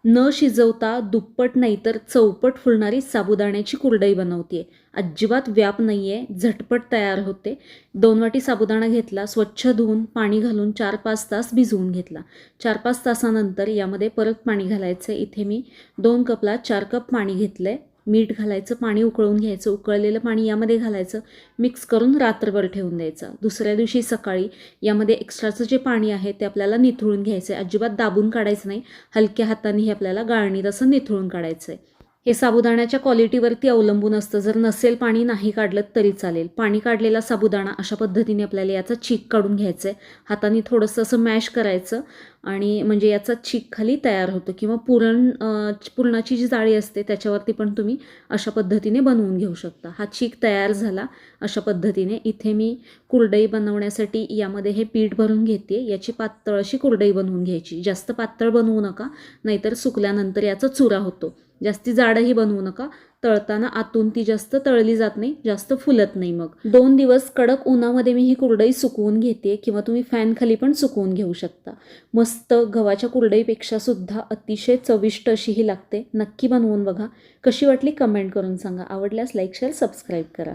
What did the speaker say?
न शिजवता दुप्पट नाही तर चौपट फुलणारी साबुदाण्याची कुरडई बनवते. अजिबात व्याप नाही आहे, झटपट तयार होते. 2 वाटी साबुदाणा घेतला, स्वच्छ धुवून पाणी घालून 4-5 तास भिजवून घेतला. 4-5 तासानंतर यामध्ये परत पाणी घालायचं. इथे मी 2 कपला 4 कप पाणी घेतलं आहे. मीठ घालायचं, पाणी उकळून घ्यायचं. उकळलेलं पाणी यामध्ये घालायचं, मिक्स करून रात्रभर ठेवून द्यायचं. दुसऱ्या दिवशी सकाळी यामध्ये एक्स्ट्राचं जे पाणी आहे ते आपल्याला निथळून घ्यायचं आहे. अजिबात दाबून काढायचं नाही, हलक्या हाताने हे आपल्याला गाळणीत असं निथळून काढायचं आहे. हे साबुदाण्याच्या क्वालिटीवरती अवलंबून असतं. जर नसेल पाणी नाही काढलं तरी चालेल. पाणी काढलेला साबुदाणा अशा पद्धतीने आपल्याला याचा चीक काढून घ्यायचं आहे. हाताने थोडंसं असं मॅश करायचं आणि म्हणजे याचा चीक खाली तयार होतो. किंवा पुरणाची जी जाळी असते त्याच्यावरती पण तुम्ही अशा पद्धतीने बनवून घेऊ शकता. हा चीक तयार झाला अशा पद्धतीने. इथे मी कुरडई बनवण्यासाठी यामध्ये हे पीठ भरून घेते. याची पातळ अशी कुरडई बनवून घ्यायची. जास्त पातळ बनवू नका, नाहीतर सुकल्यानंतर याचा चुरा होतो. जास्ती जाडही बनवू नका, तळताना आतून ती जास्त तळली जात नाही, जास्त फुलत नाही. मग 2 दिवस कडक उन्हामध्ये मी ही कुरडई सुकवून घेते किंवा तुम्ही फॅन खाली पण सुकवून घेऊ शकता. मस्त गव्हाच्या कुरडईपेक्षा सुद्धा अतिशय चविष्ट अशी ही लागते. नक्की बनवून बघा. कशी वाटली कमेंट करून सांगा. आवडल्यास लाईक, शेअर, सबस्क्राईब करा.